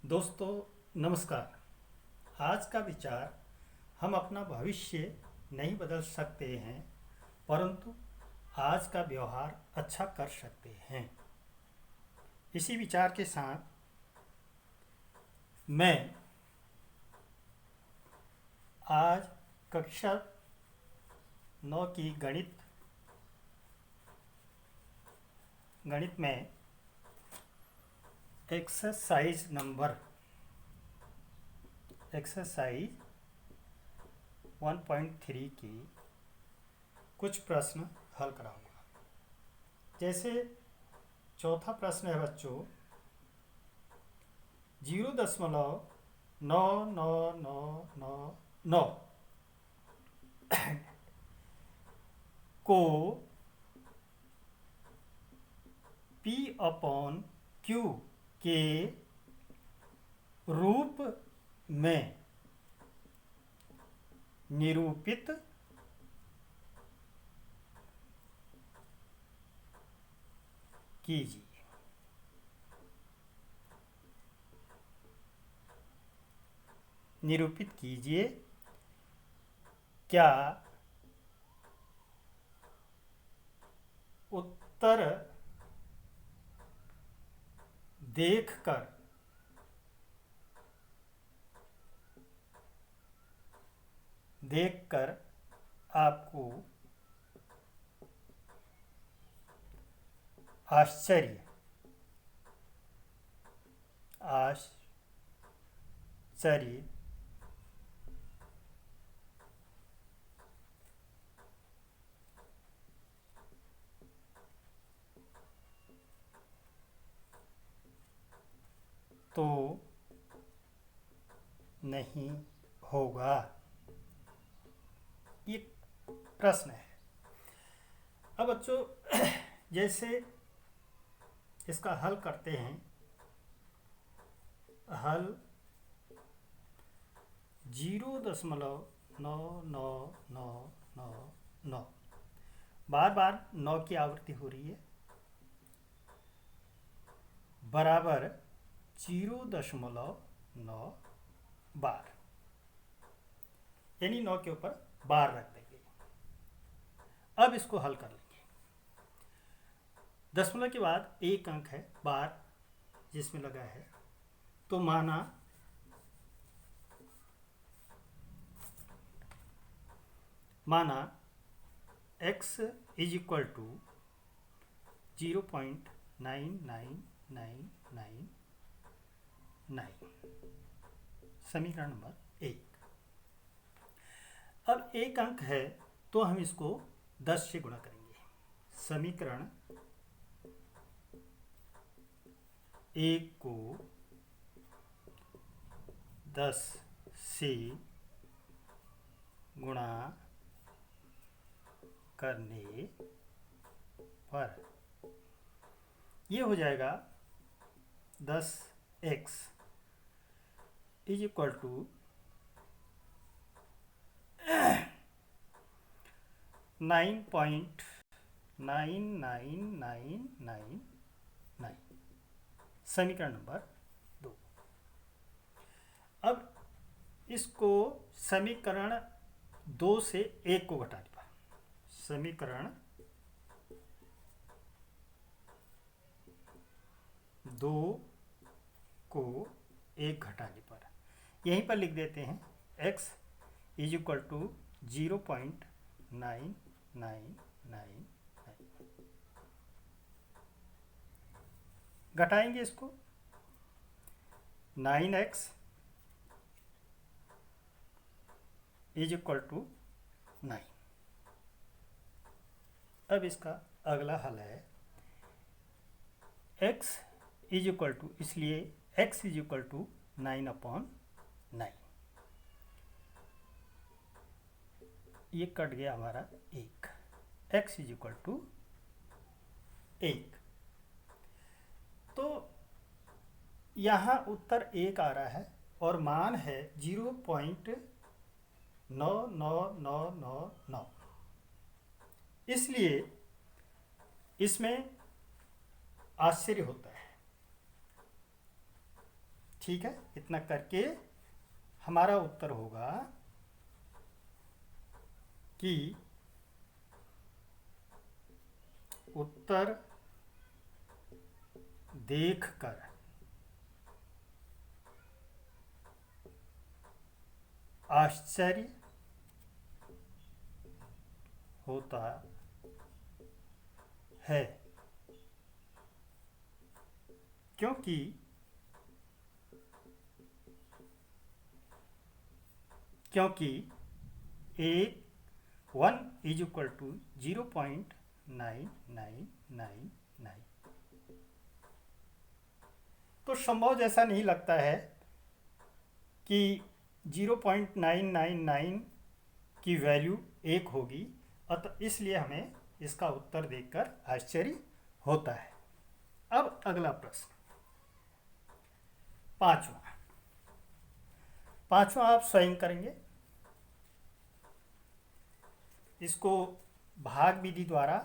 दोस्तों नमस्कार। आज का विचार, हम अपना भविष्य नहीं बदल सकते हैं परंतु आज का व्यवहार अच्छा कर सकते हैं। इसी विचार के साथ मैं आज कक्षा 9 की गणित में एक्सरसाइज 1.3 की कुछ प्रश्न हल कराऊंगा। जैसे चौथा प्रश्न है बच्चों, 0.9999 को P अपॉन Q के रूप में निरूपित कीजिए। निरूपित कीजिए क्या उत्तर देखकर आपको आश्चर्य तो नहीं होगा। ये प्रश्न है। अब बच्चों जैसे इसका हल करते हैं। हल 0.9999, बार बार 9 की आवृत्ति हो रही है, बराबर 0.9 बार, यानी 9 के ऊपर बार रख देंगे। अब इसको हल कर लेंगे। दशमलव के बाद एक अंक है बार जिसमें लगा है, तो माना x इज इक्वल टू 0.99999। समीकरण नंबर 1। अब एक अंक है तो हम इसको 10 से गुणा करेंगे। समीकरण 1 को 10 से गुणा करने पर ये हो जाएगा 10x इज इक्वल टू 9.99999। समीकरण नंबर 2। अब इसको समीकरण 2 से 1 को घटाने पर, समीकरण 2 को 1 घटाने पर यहीं पर लिख देते हैं x इज इक्वल टू 0.9999। घटाएंगे इसको 9x इज इक्वल टू 9। अब इसका अगला हल है x इज इक्वल टू, इसलिए x इज इक्वल टू 9/9। ये कट गया हमारा 1, x इज इक्वल टू 1। तो यहाँ उत्तर 1 आ रहा है और मान है 0.99999। इसलिए इसमें आश्चर्य होता है। ठीक है, इतना करके हमारा उत्तर होगा कि उत्तर देखकर आश्चर्य होता है, क्योंकि एक 1 = 0.9999। तो संभव जैसा नहीं लगता है कि 0.999 की वैल्यू 1 होगी, अतः इसलिए हमें इसका उत्तर देखकर आश्चर्य होता है। अब अगला प्रश्न, पांचवा आप स्वयं करेंगे। इसको भाग विधि द्वारा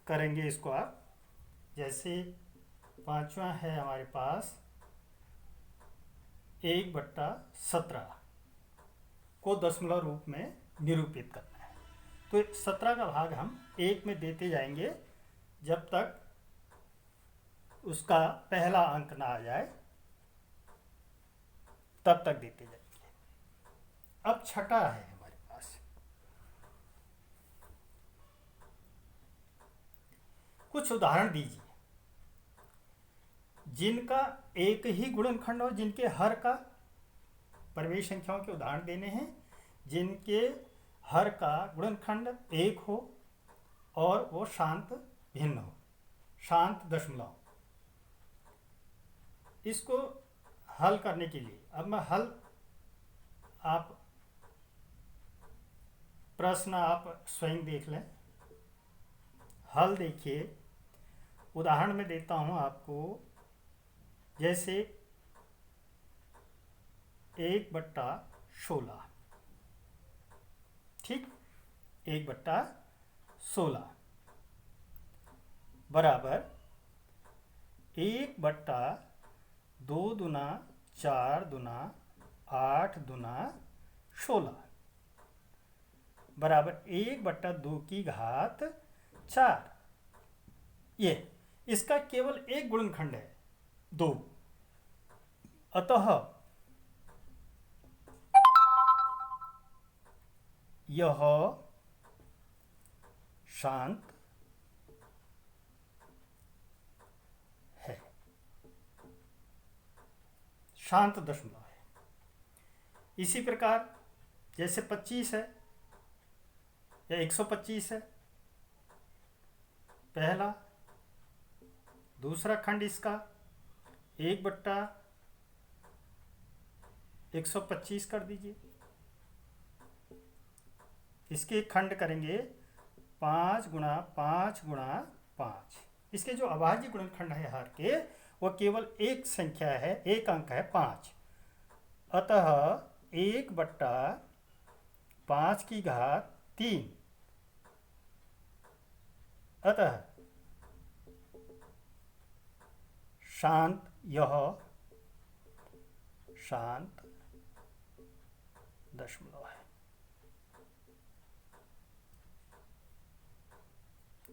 करेंगे। इसको आप जैसे पांचवा है हमारे पास 1/17 को दशमलव रूप में निरूपित करना है। तो 17 का भाग हम 1 में देते जाएंगे जब तक उसका पहला अंक ना आ जाए, तब तक देते जाएंगे। अब छठा है हमारे पास, कुछ उदाहरण दीजिए जिनका एक ही गुणनखंड हो, जिनके हर का परिमेय संख्याओं के उदाहरण देने हैं, जिनके हर का गुणनखंड 1 हो और वो शांत भिन्न हो, शांत दशमलव। इसको हल करने के लिए अब मैं आप प्रश्न आप स्वयं देख लें। हल देखिए, उदाहरण में देता हूं आपको, जैसे 1/16, ठीक, 1/16 बराबर 1/2 दूना 4 दूना 8 दूना 16 बराबर 1/2 की घात 4। ये इसका केवल एक गुणनखंड है 2, अतः यह शांत है, शांत दशमलव है। इसी प्रकार जैसे 25 है या 125 है, पहला दूसरा खंड इसका 1/125 कर दीजिए। इसके खंड करेंगे 5 × 5 × 5। इसके जो अभाज्य गुणनखंड है हर के, वो केवल एक संख्या है, एक अंक है 5। अतः 1/5 की घात 3। अतः शांत, यह शांत दशमलव है,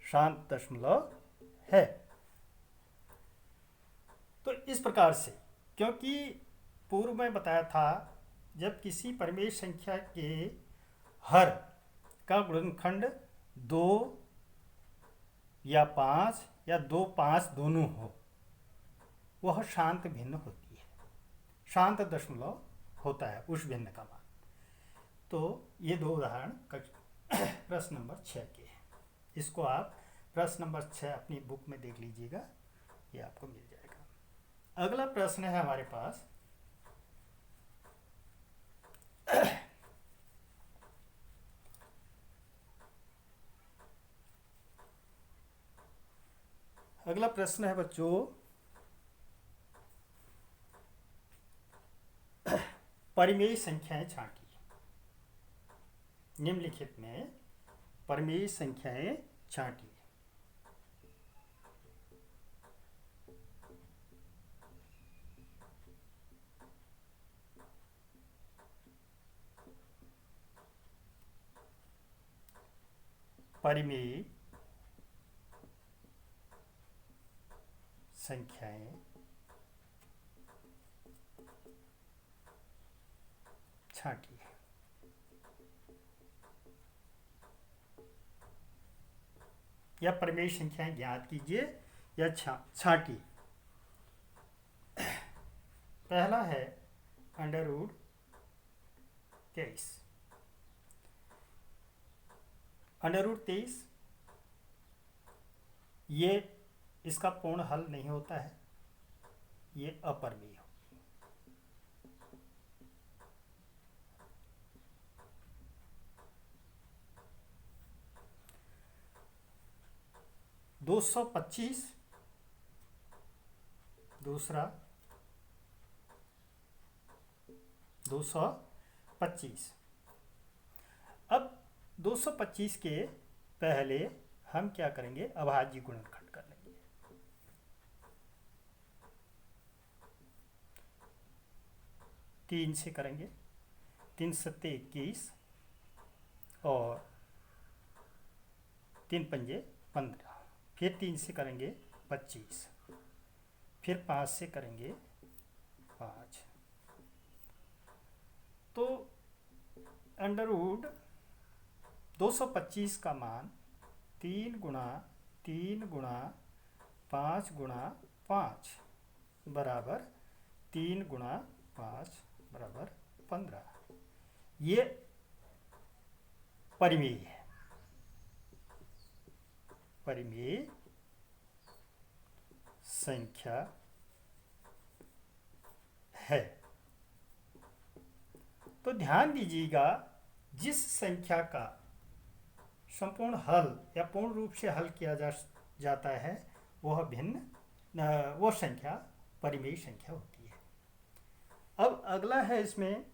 शांत दशमलव है। तो इस प्रकार से, क्योंकि पूर्व में बताया था जब किसी परिमेय संख्या के हर का गुणनखंड 2 या 5 या 2, 5 दोनों हो, वह शांत भिन्न होती है, शांत दशमलव होता है उस भिन्न का मान। तो ये 2 उदाहरण प्रश्न नंबर 6 के हैं। इसको आप प्रश्न नंबर 6 अपनी बुक में देख लीजिएगा, ये आपको मिल जाएगा। अगला प्रश्न है हमारे पास अगला प्रश्न है बच्चों, परिमेय संख्याएं छांटिए। निम्नलिखित में परिमेय संख्याएं छांटिए। परिमेय संख्याएं छांटिए। या परिमेय संख्याएं ज्ञात कीजिए या छांटिए। पहला है √23। √23 ये इसका पूर्ण हल नहीं होता है, ये अपरिमेय हो। (225) दूसरा 225। अब 225 के पहले हम क्या करेंगे, अभाज्य गुणनखंड कर लेंगे। तीन से करेंगे, 3 सत्ते 21 और 3 पंजे 15। फिर 3 से करेंगे 25, फिर 5 से करेंगे 5। तो √225 का मान 3 गुणा 3 गुणा 5 गुणा 5 बराबर 3 गुणा 5 बराबर 15। ये परिमेय है, परिमेय संख्या है। तो ध्यान दीजिएगा, जिस संख्या का संपूर्ण हल या पूर्ण रूप से हल किया जाता है वो संख्या परिमेय संख्या होती है। अब अगला है इसमें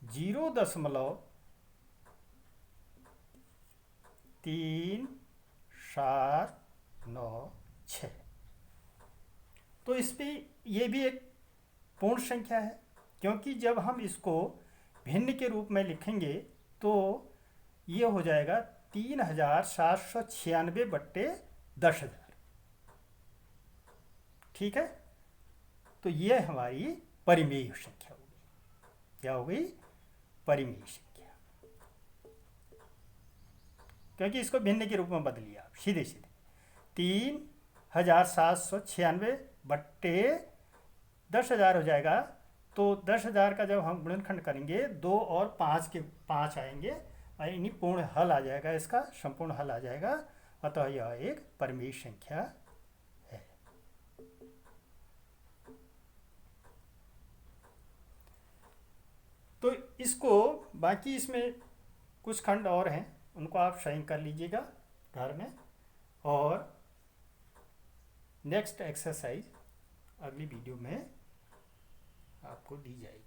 0.3796। तो इस पे ये भी एक पूर्ण संख्या है, क्योंकि जब हम इसको भिन्न के रूप में लिखेंगे तो ये हो जाएगा 3796/10,000। ठीक है, तो ये हमारी परिमेय संख्या हो गई। क्या हो गई? परिमेय संख्या, क्योंकि इसको भिन्न के रूप में बदलिए आप सीधे सीधे। 3796/10,000 हो जाएगा। तो 10,000 का जब हम गुणनखंड करेंगे 2 और 5 के 5 आएंगे, यानी पूर्ण हल आ जाएगा, इसका संपूर्ण हल आ जाएगा। अतः यह एक परिमेय संख्या है। तो इसको बाकी इसमें कुछ खंड और हैं, उनको आप सही कर लीजिएगा घर में, और नेक्स्ट एक्सरसाइज अगली वीडियो में आपको दी जाएगी।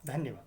धन्यवाद।